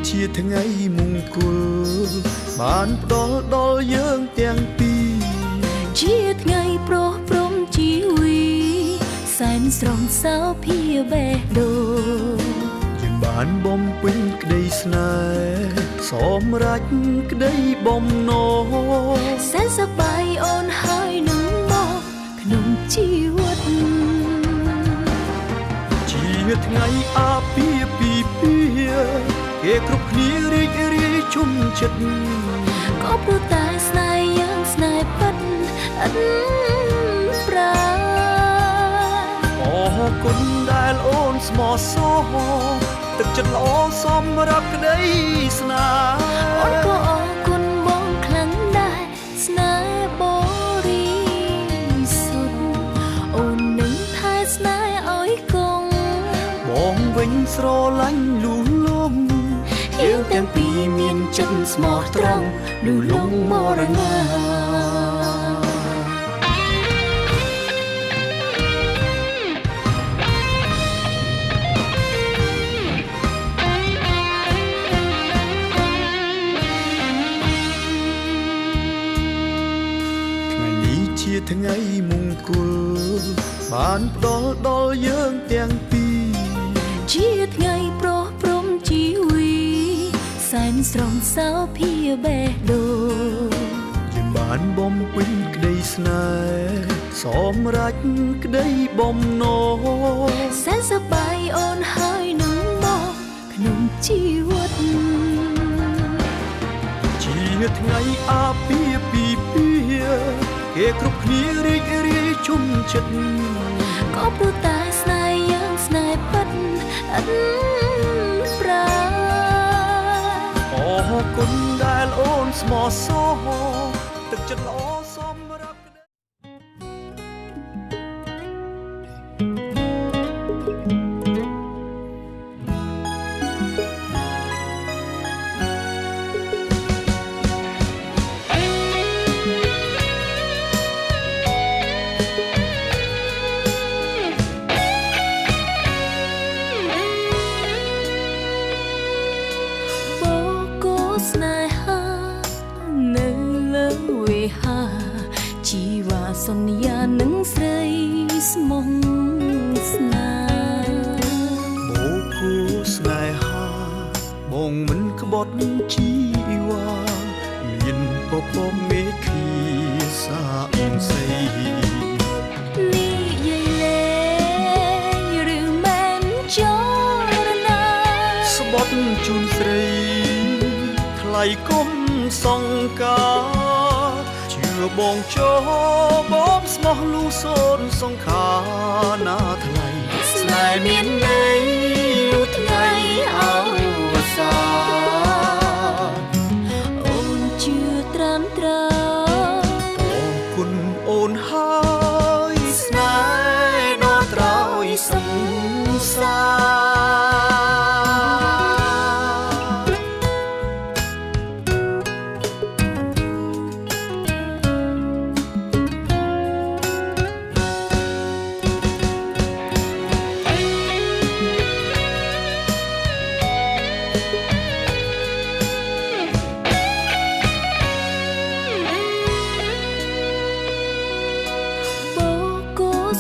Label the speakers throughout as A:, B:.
A: ជាថ្ងៃមង្គលបានផ្ដល់ដល់យើងទាំងពីរ
B: ជាថ្ងៃប្រោះព្រំជីវីសែនស្រងសៅភាបេះដូង
A: យើងបានបំពេញក្តីស្នេហ៍សម្រេចក្តីបំណង
B: សែនសប្បាយអូនហើយនឹងមកក្នុងជីវិត
A: ជាថ្ងៃអាពាហ៍ពិពាហ៍គេគ្រប់គ្នារីករាយជុំចិត្ត
B: ក៏ព្រោះតែស្នេហ៍យើងស្នេហ៍ពិតឥតប្រា
A: អរគុណដែលអូនស្មោះសរទឹកចិត្តល្អសម្រាប់ក្តីស្នេហ៍
B: អូនក៏អរគុណបងខ្លាំងដែរស្នេហ៍បរិសុទ្ធអូននឹងថែស្នេហ៍ឲ្យគង់
A: បងវិញស្រឡាញ់លូលំ
B: យើងទាំងពីរមានចិត្តស្មោះត្រង់លូលំមរណា
A: ជាថ្ងៃមង្គលបានផ្ដល់ដល់យើងទាំងពីរ
B: ជាថ្ងៃប្រោះព្រំជីវីសែនស្រងសៅភាបេះដូង
A: យើងបានបំពេញក្តីស្នេហ៍សម្រេចក្តីបំណង
B: សែនសប្បាយអូនហើយនឹងមកក្នុងជីវិត
A: ជាថ្ងៃអាពាហ៍ពិពាហ៍គេគ្រប់គ្នារីករាយជុំចិត្ត
B: ក៏ព្រោះតែស្នេហ៍យើងស្នេហ៍ពិតឥតប្រា
A: អរគុណដែលអូនស្មោះសរទឹកចិត្តល្អសម្រាប់
B: ស្នេហានៅលើវេហាជីវ៉ាសន្យានឹងស្រីស្មោះស្នេហ៍
A: បូកគូស្នេហាបងមិនក្បត់ជីវ៉ាមានពពកមេឃីសាអ៊ីនសី
B: និយាយលេងឬមែនចរណា
A: ស្បត់ជូនស្រីថ្លៃគុំសង្ការជឿបងចូលបងស្មោះលូសូនសង្ខាណាថ្លៃ
B: ស្នេហ៍មានន័យលុះថ្ងៃអវសានអូនជឿត្រាំត្រា
A: អរគុណអូនហើយស្នេហ៍ដល់ត្រោយសង្សារ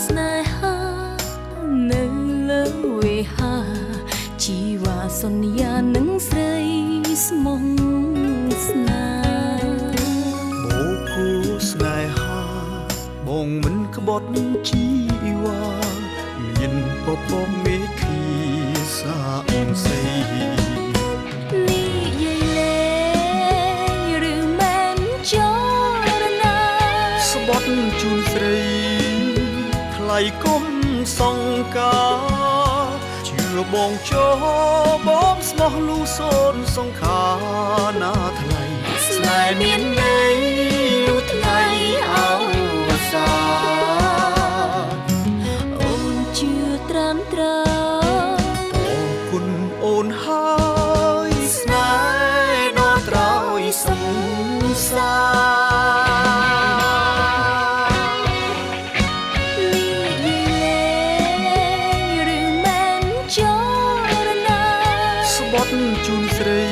B: ស្នេហានៅលើវេហាជីវ៉ាសន្យានឹងស្រីស្មោះស្នេហ៍
A: បូកគូស្នេហាបងមិនក្បត់ជីវ៉ាមានពពកមេឃី យគុំសង្ការជឿបងចោបងស្មោះលូសូនសង្ខារណាថ្លៃស្នេហ៍មានន័យលុះថ្ងៃអវសាន
B: អូនជឿត្រាំត្រើ
A: អរគុណអូនហើយស្នេហ៍ដល់ត្រោយសង្សារស្បត់ជូនស្រី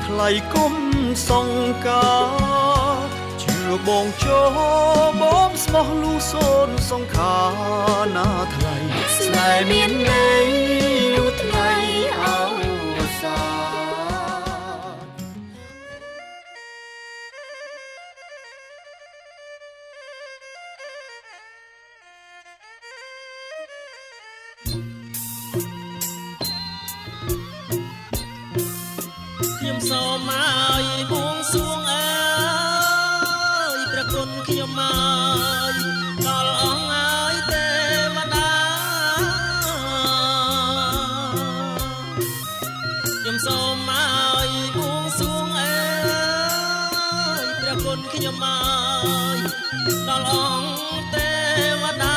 A: ថ្លៃគុំសង្ការជឿបងចោបងស្មោះលូសូនសង្ខារណាថ្លៃស្នេហ៍មានន័យលុះថ្ងៃអវសាន
C: ខ្ញុំសូមឲ្យបួងសួងអើយព្រះគុណខ្ញុំមកដល់អង្គឲ្យទេវតាខ្ញុំសូមឲ្យបួងសួងអើយព្រះគុណខ្ញុំមកដល់អង្គទេវតា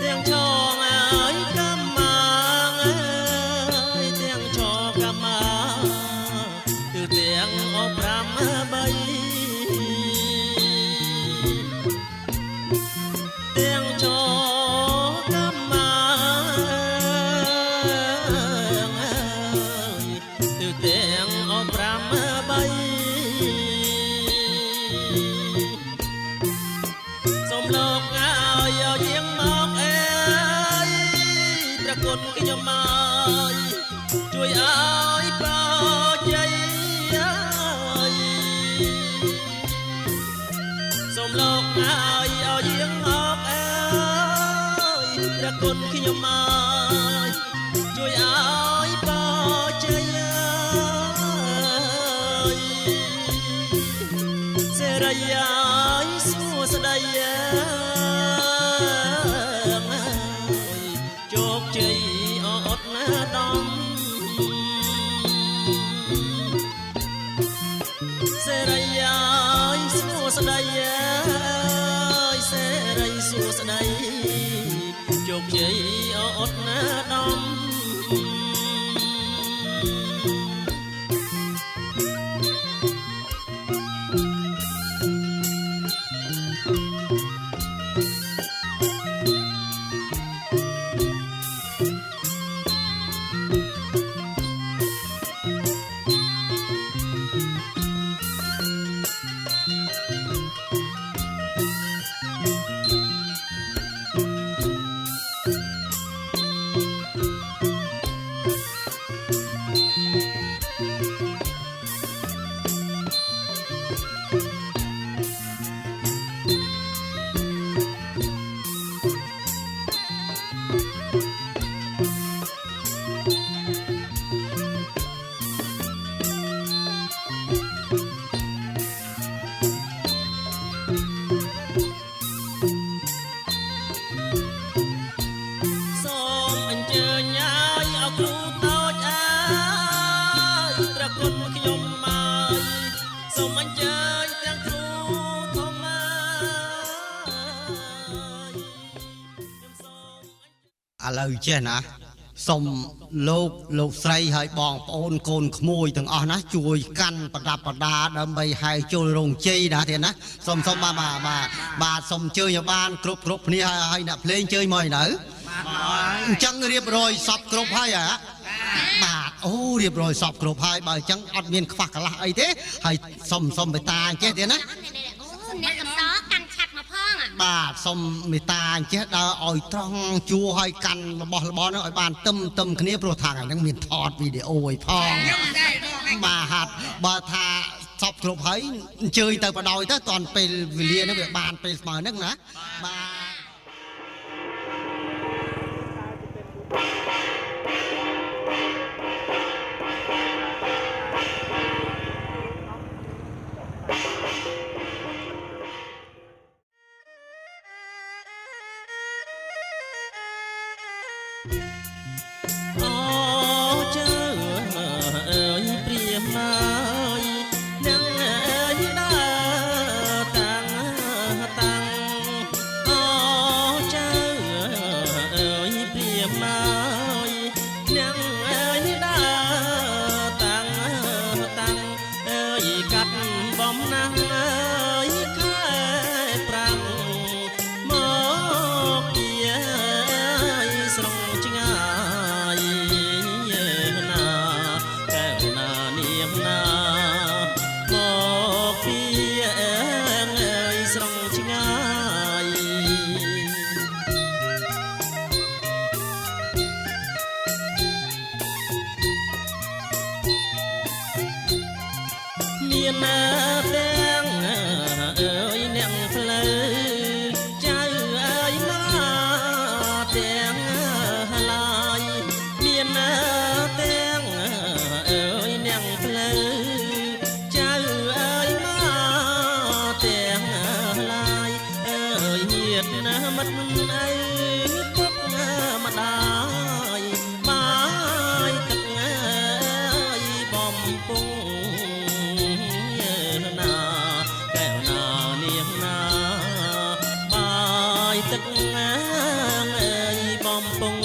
C: ទាំងឆងអើយកំមាអើយទាំងឆងកំមាគឺទាំងអប5 3ទាំងឆងកំមាអើយគឺទាំងអប5 3សូមលោកឲ្យយាងមកអើយព្រះគុណខ្ញុំមកជួយឲ្យប្រជ័យអើយសូមលោកឲ្យយាងមកអើយព្រះគុណខ្ញុំមកជួយឲ្យប្រជ័យអើយសេរីអើយសួស្ដីអើយជោគជ័យអត់ណាដំសេរីអើយសួស្ដីអើយសេរីសួស្ដីជោគជ័យអត់ណាដំសូមអញ្ជើញឲ្យអគ្រូតូចអើយព្រះគុណខ្ញុំមកសូមអញ្ជើញទាំងគ្រូធំអើយខ្ញុំសូម
D: ឥឡូវចេះណាសូមលោកស្រីហើយបងប្អូនកូនក្មួយទាំងអស់ណាជួយកាន់ប្រដាប់ប្រដាដើម្បីហែចូលរោងជ័យណាទៀតណាសូមបាទសូមអញ្ជើញឲ្យបានគ្រប់គ្នាហើយអ្នកភ្លេងជើញមកនៅអញ្ចឹងរៀបរយសពគ្រប់ហើយហ៎បាទអូរៀបរយសពគ្រប់ហើយបើអញ្ចឹងអត់មានខ្វះកន្លះអីទេហើយសុំបេតាអញ្ចេះទៀតណា
E: អ្នកកំដរកាន់ឆាត់មកផង
D: បាទសុំមេត្តាអញ្ចេះដើរឲ្យត្រង់ជួឲ្យកាន់របស់របរនោះឲ្យបានទឹមគ្នាព្រោះថាហ្នឹងមានថតវីដេអូឲ្យផងបាទហាត់បើថាសពគ្រប់ហើយអញ្ជើញទៅបដ ாய் ទៅតនពេលវេលាហ្នឹងវាបានពេលស្មើហ្នឹងណាបាទ
E: អ
D: Hãy subscribe cho kênh Ghiền Mì Gõ để không bỏ lỡ
C: បំណាស់អើយខែប្រាំងមកពីស្រុងឆ្ងាយណាកែវណានាងណាមកពីស្រុងឆ្ងាយមានណាទាំងអើយអ្នកផ្លូវចៅអើយមកទាំងឡាយមានណាទាំងអើយអ្នកផ្លូវចៅអើយមកទាំងឡាយអើយញាតណាមិត្តអើយពុកម្ដាយបាយទឹកអើយបំពង់ទឹកអើយបំពង់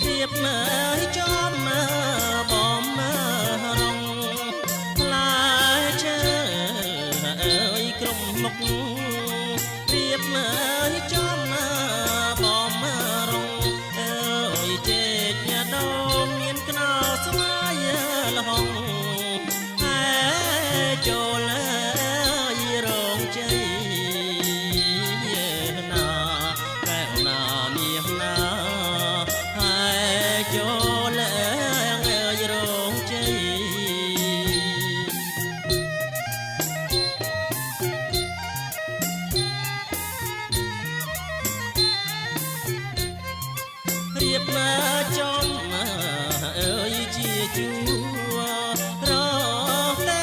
C: រៀបមើលចំបំរងផ្លែឈើអើយក្រុមមុខរៀបមើលចំបំរងអើយចេកញ៉ាដូងមានខ្នោស្វាយលហងហើយចូលរងជ័យណាកែវណានាងណាចូលអើយរងជ័យរៀបមកចំអើយជាជួរតែ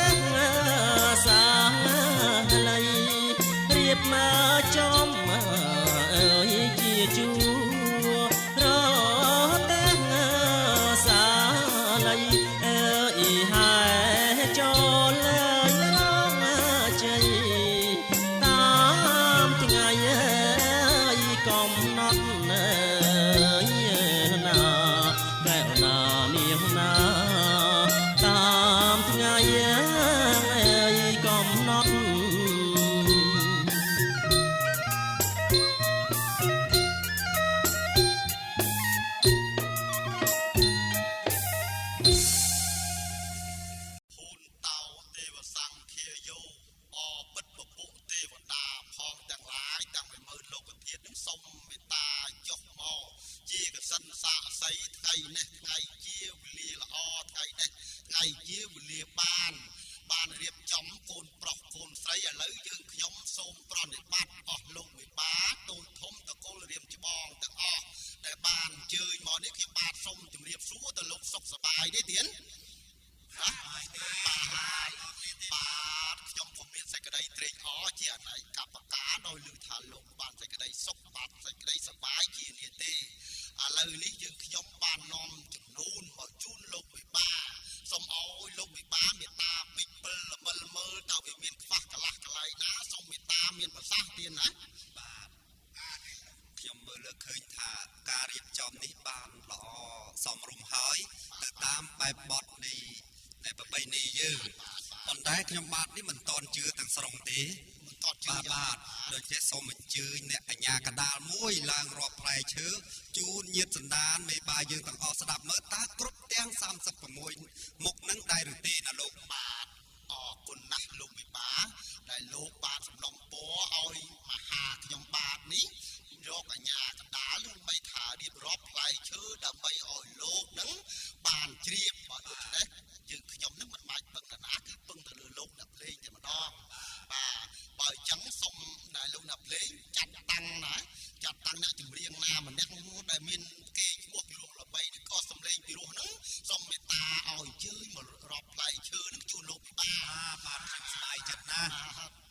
C: សាល័យរៀបមកចំអើយជាជួរចូលរងជ័យតាមថ្ងៃកំណត់ណាកែវណានាងណាតាមថ្ងៃកំណត់
D: សូមមេត្តាចុះមកជាកសិនសាកសីថ្ងៃនេះថ្ងៃជាវេលាល្អថ្ងៃនេះថ្ងៃជាវេលាបានរៀបចំកូនប្រុសកូនស្រីឥឡូវយើងខ្ញុំសូមប្រណិប័តអស់លោកមេបាតូចធំតកូលរៀមច្បងទាំងអស់ដែលបានអញ្ជើញមកនេះខ្ញុំបាទសូមជម្រាបសួរទៅលោកសុខសប្បាយទេទៀនបាទខ្ញុំពុំមានសេចក្តីត្រេកអរជាអតីតកបកាដោយឮថាលោកបានសេចក្តីសុខបាទសេចក្តីសប្បាយជានេះទេឥឡូវនេះយើងខ្ញុំបាននាំចំនួនមកជូនលោកមេបាសូមអោយលោកមេបាមេត្តាពីពិលល្មើលមើលតើវាមានខ្វះកន្លះកន្លែងណាសូមមេត្តាមានប្រសាសន៍ទៀតណាបាទខ្ញុំមើលលើឃើញថាការរៀបចំនេះបានល្អសមរម្យហើយទៅតាមបែបបទនេះនៃប្រពៃណីយើងប៉ុន្តែខ្ញុំបាទនេះមិនតន់ជឿទាំងស្រុងទេបាទដូចជាសូមអញ្ជើញអ្នកអាជ្ញាកណ្ដាលមួយឡើងរាប់ផ្លែឈើ
F: ជូនញាតិសន្តានមេបាយយើងទាំងអស់ស្ដាប់មើលតើគ្រប់ទាំង36មុខនឹងដែរឬទេណាលោកបាទអរគុណណាស់លោកវិបាដែលលោកបានសំណុំពរឲ្យមហាខ្ញុំបាទនេះរកអាញាកណ្ដាលដើម្បីថារៀបរាប់ផ្លែឈើដើម្បីឲ្យលោកនឹងបានជ្រាបបើដូច្នេះយើងខ្ញុំនឹងមិនបាច់ពឹងតាណាគឺពឹងទៅលើលោកអ្នកភ្លេងតែម្ដងបាទបើអញ្ចឹងសូមដែលលោកអ្នកភ្លេងចាត់តាំងអ្នកចម្រៀងណាម្នាក់ដែលមានគេឈ្មោះពីរោះល្បីឬក៏សំឡេងពីរោះហ្នឹងសូមមេត្តាឲ្យអញ្ជើញមករាប់ផ្លែឈើនឹងជូនលោកពិបាបាទស្បាយចិត្តណាស់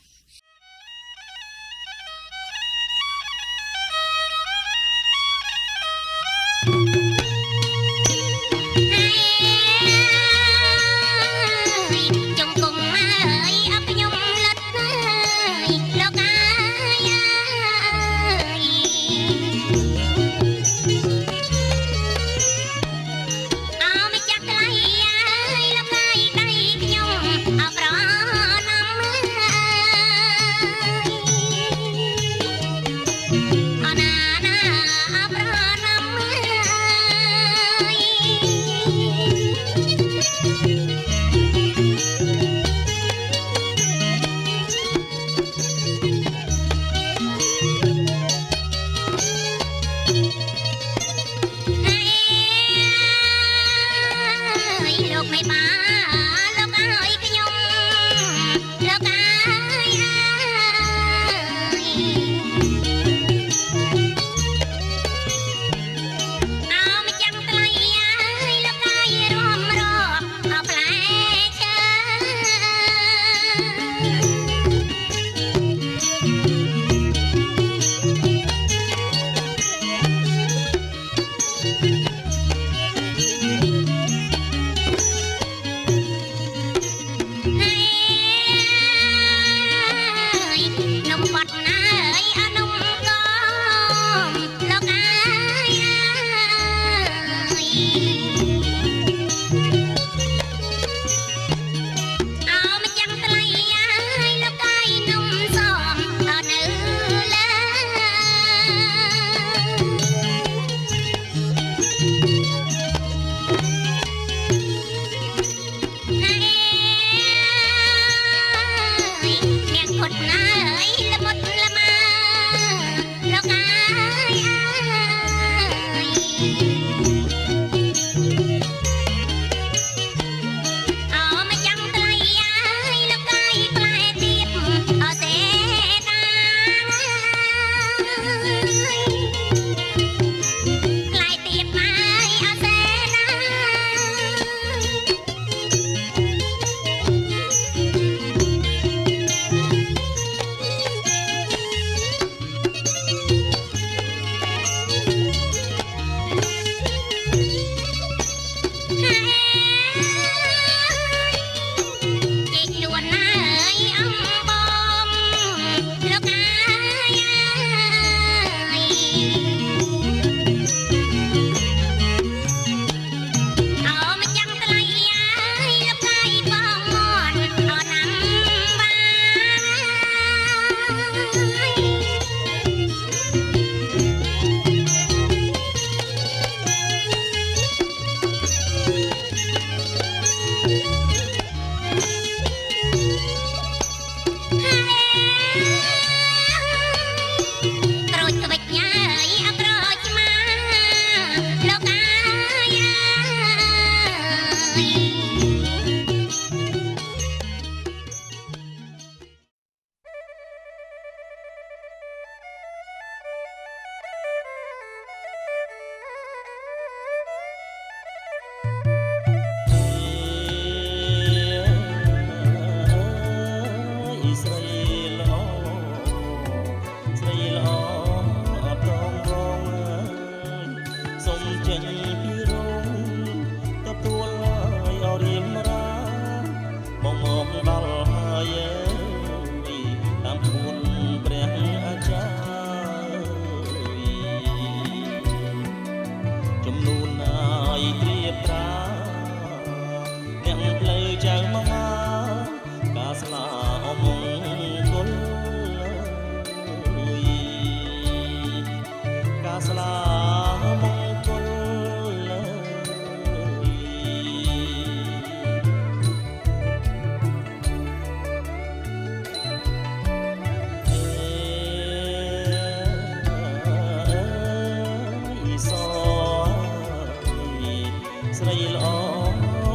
C: ល្អ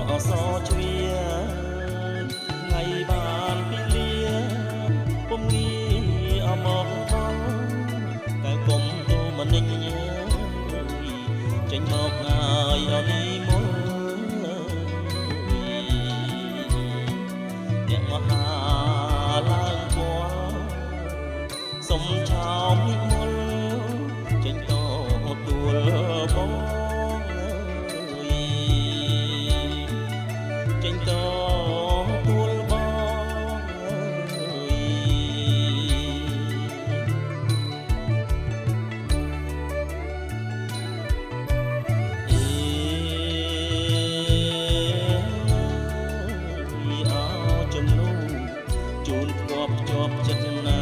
C: អសជ្វាថ្ងៃបានពីលាពុំងាយអមបងកៅគុំទូមនិញចេញមកហើយអនីមកអ្នកមហាឡើងគួរសុំឆោមនិមលចេញតទួលបងចេញតទួលជូនធ្លាប់ជាប់ចិត្តណា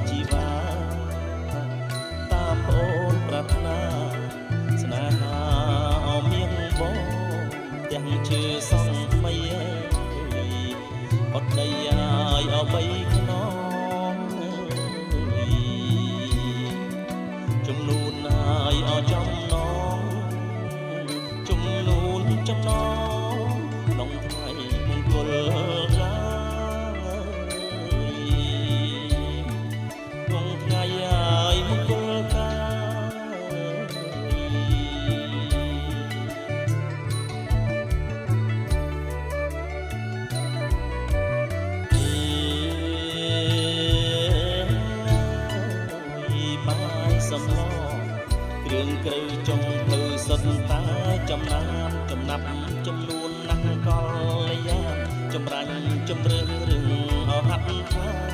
C: ជីវាតាមអូនប្រាថ្នាស្នេហាអមៀងបងទាំងឈឺសងថ្មីអត់ដីឲ្យអបីខ្នងជំនួនឲ្យអចំណងជំនួនចំណងក្នុងថ្ងៃមង្គលសំឡគ្រឿងក្រៅចុងភ្លឺសុទ្ធតាចំណាប់ចំណាប់ចំនួនណាស់កលយាចម្រាញ់ជំរឿនរឿងអហាត់ថា